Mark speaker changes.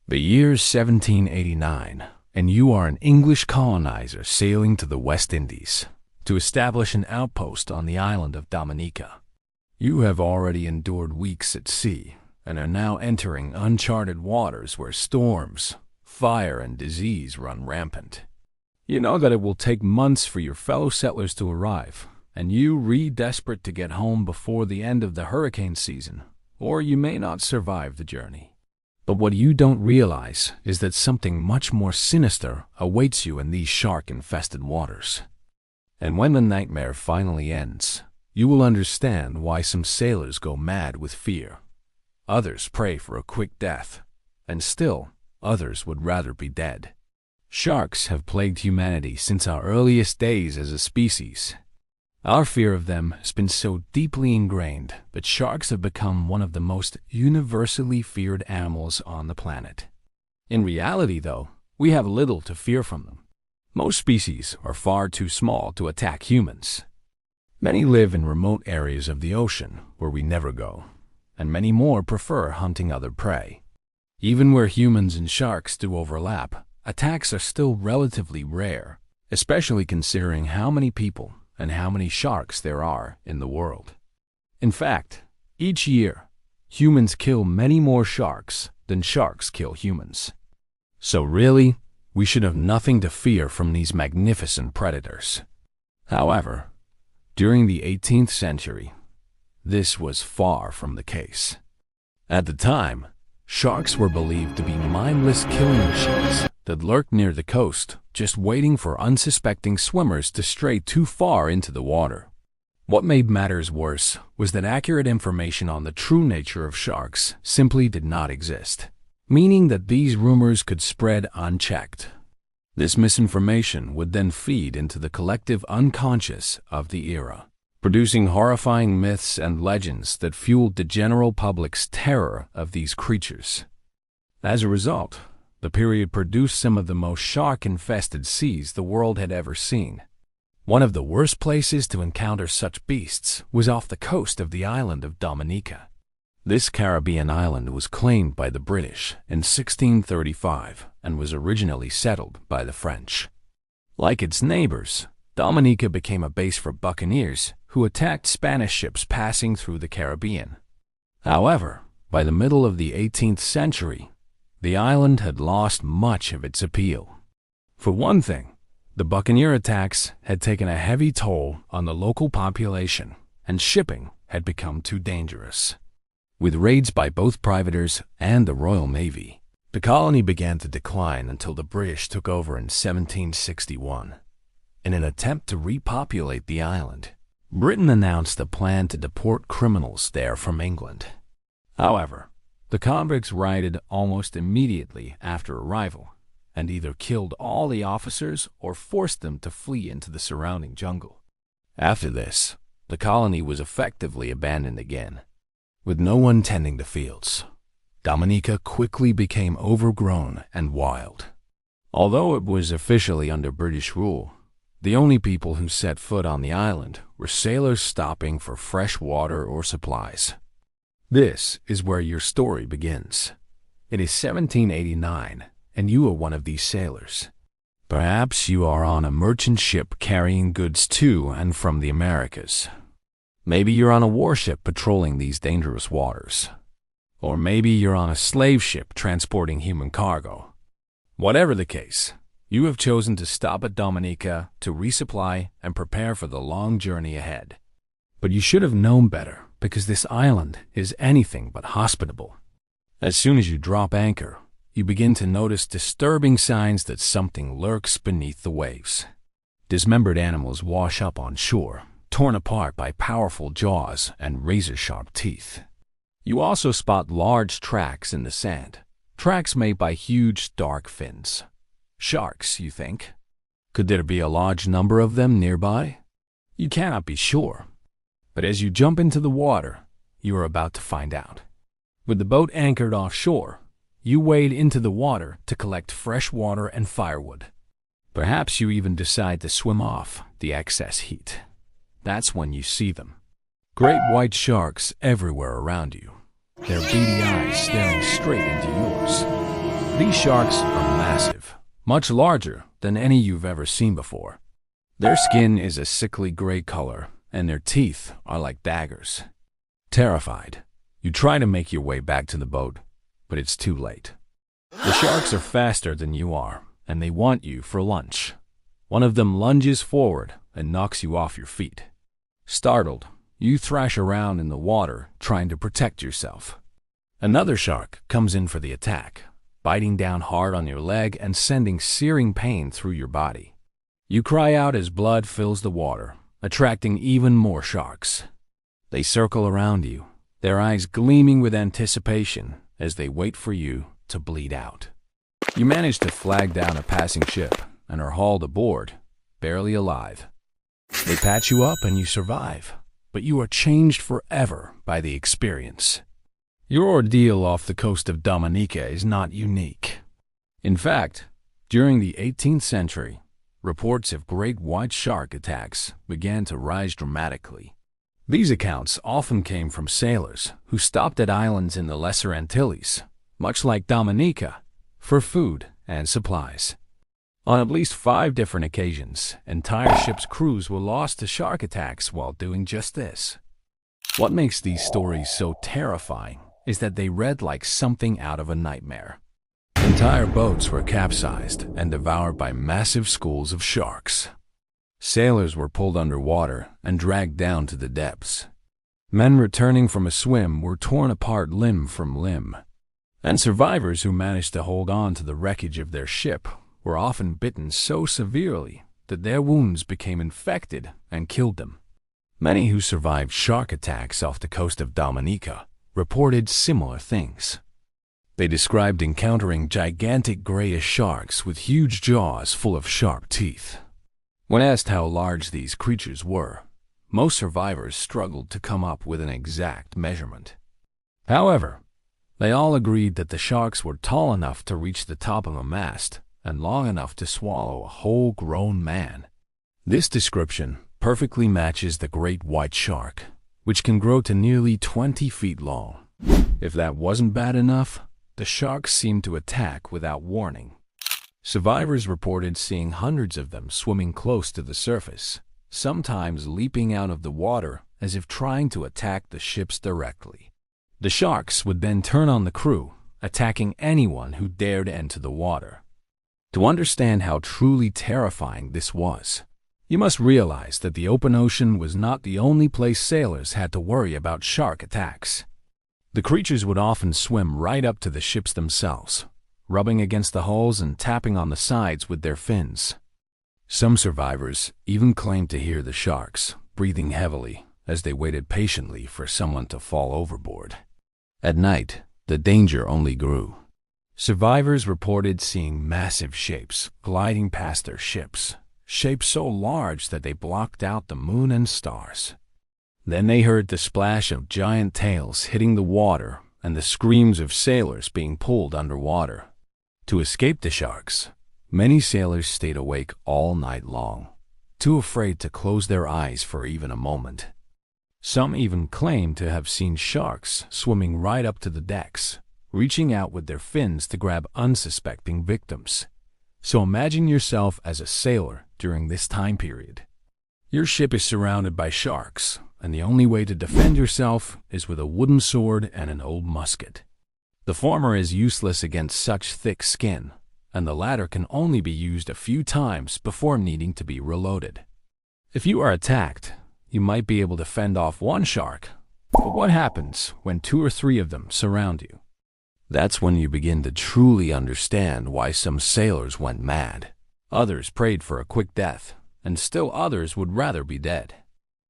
Speaker 1: The year's 1789, and you are an English colonizer sailing to the West Indies to establish an outpost on the island of Dominica. You have already endured weeks at sea and are now entering uncharted waters where storms, fire, and disease run rampant. You know that it will take months for your fellow settlers to arrive, and you desperate to get home before the end of the hurricane season, or you may not survive the journey. But what you don't realize is that something much more sinister awaits you in these shark-infested waters. And when the nightmare finally ends, you will understand why some sailors go mad with fear. Others pray for a quick death, and still others would rather be dead. Sharks have plagued humanity since our earliest days as a species. Our fear of them has been so deeply ingrained that sharks have become one of the most universally feared animals on the planet. In reality, though, we have little to fear from them. Most species are far too small to attack humans. Many live in remote areas of the ocean where we never go, and many more prefer hunting other prey. Even where humans and sharks do overlap, attacks are still relatively rare, especially considering how many people and how many sharks there are in the world. In fact, each year, humans kill many more sharks than sharks kill humans. So really, we should have nothing to fear from these magnificent predators. However, during the 18th century, this was far from the case. At the time, sharks were believed to be mindless killing machines that lurked near the coast, just waiting for unsuspecting swimmers to stray too far into the water. What made matters worse was that accurate information on the true nature of sharks simply did not exist, meaning that these rumors could spread unchecked. This misinformation would then feed into the collective unconscious of the era, producing horrifying myths and legends that fueled the general public's terror of these creatures. As a result, the period produced some of the most shark-infested seas the world had ever seen. One of the worst places to encounter such beasts was off the coast of the island of Dominica. This Caribbean island was claimed by the British in 1635 and was originally settled by the French. Like its neighbors, Dominica became a base for buccaneers who attacked Spanish ships passing through the Caribbean. However, by the middle of the 18th century, the island had lost much of its appeal. For one thing, the buccaneer attacks had taken a heavy toll on the local population, and shipping had become too dangerous. With raids by both privateers and the Royal Navy, the colony began to decline until the British took over in 1761. In an attempt to repopulate the island, Britain announced a plan to deport criminals there from England. However, the convicts rioted almost immediately after arrival and either killed all the officers or forced them to flee into the surrounding jungle. After this, the colony was effectively abandoned again. With no one tending the fields, Dominica quickly became overgrown and wild. Although it was officially under British rule, the only people who set foot on the island were sailors stopping for fresh water or supplies. This is where your story begins. It is 1789, and you are one of these sailors. Perhaps you are on a merchant ship carrying goods to and from the Americas. Maybe you're on a warship patrolling these dangerous waters. Or maybe you're on a slave ship transporting human cargo. Whatever the case, you have chosen to stop at Dominica to resupply and prepare for the long journey ahead. But you should have known better, because this island is anything but hospitable. As soon as you drop anchor, you begin to notice disturbing signs that something lurks beneath the waves. Dismembered animals wash up on shore, torn apart by powerful jaws and razor-sharp teeth. You also spot large tracks in the sand, tracks made by huge, dark fins. Sharks, you think? Could there be a large number of them nearby? You cannot be sure. But as you jump into the water, you are about to find out. With the boat anchored offshore, you wade into the water to collect fresh water and firewood. Perhaps you even decide to swim off the excess heat. That's when you see them. Great white sharks everywhere around you, their beady eyes staring straight into yours. These sharks are massive, much larger than any you've ever seen before. Their skin is a sickly gray color, and their teeth are like daggers. Terrified, you try to make your way back to the boat, but it's too late. The sharks are faster than you are, and they want you for lunch. One of them lunges forward and knocks you off your feet. Startled, you thrash around in the water trying to protect yourself. Another shark comes in for the attack, biting down hard on your leg and sending searing pain through your body. You cry out as blood fills the water, attracting even more sharks. They circle around you, their eyes gleaming with anticipation as they wait for you to bleed out. You manage to flag down a passing ship and are hauled aboard, barely alive. They patch you up and you survive, but you are changed forever by the experience. Your ordeal off the coast of Dominica is not unique. In fact, during the 18th century, reports of great white shark attacks began to rise dramatically. These accounts often came from sailors who stopped at islands in the Lesser Antilles, much like Dominica, for food and supplies. On at least 5 different occasions, entire ships' crews were lost to shark attacks while doing just this. What makes these stories so terrifying is that they read like something out of a nightmare. Entire boats were capsized and devoured by massive schools of sharks. Sailors were pulled underwater and dragged down to the depths. Men returning from a swim were torn apart limb from limb. And survivors who managed to hold on to the wreckage of their ship were often bitten so severely that their wounds became infected and killed them. Many who survived shark attacks off the coast of Dominica reported similar things. They described encountering gigantic grayish sharks with huge jaws full of sharp teeth. When asked how large these creatures were, most survivors struggled to come up with an exact measurement. However, they all agreed that the sharks were tall enough to reach the top of a mast and long enough to swallow a whole grown man. This description perfectly matches the great white shark, which can grow to nearly 20 feet long. If that wasn't bad enough, the sharks seemed to attack without warning. Survivors reported seeing hundreds of them swimming close to the surface, sometimes leaping out of the water as if trying to attack the ships directly. The sharks would then turn on the crew, attacking anyone who dared enter the water. To understand how truly terrifying this was, you must realize that the open ocean was not the only place sailors had to worry about shark attacks. The creatures would often swim right up to the ships themselves, rubbing against the hulls and tapping on the sides with their fins. Some survivors even claimed to hear the sharks breathing heavily as they waited patiently for someone to fall overboard. At night, the danger only grew. Survivors reported seeing massive shapes gliding past their ships, shapes so large that they blocked out the moon and stars. Then they heard the splash of giant tails hitting the water and the screams of sailors being pulled underwater. To escape the sharks, many sailors stayed awake all night long, too afraid to close their eyes for even a moment. Some even claimed to have seen sharks swimming right up to the decks, reaching out with their fins to grab unsuspecting victims. So imagine yourself as a sailor during this time period. Your ship is surrounded by sharks, and the only way to defend yourself is with a wooden sword and an old musket. The former is useless against such thick skin, and the latter can only be used a few times before needing to be reloaded. If you are attacked, you might be able to fend off one shark, but what happens when 2 or 3 of them surround you? That's when you begin to truly understand why some sailors went mad. Others prayed for a quick death, and still others would rather be dead.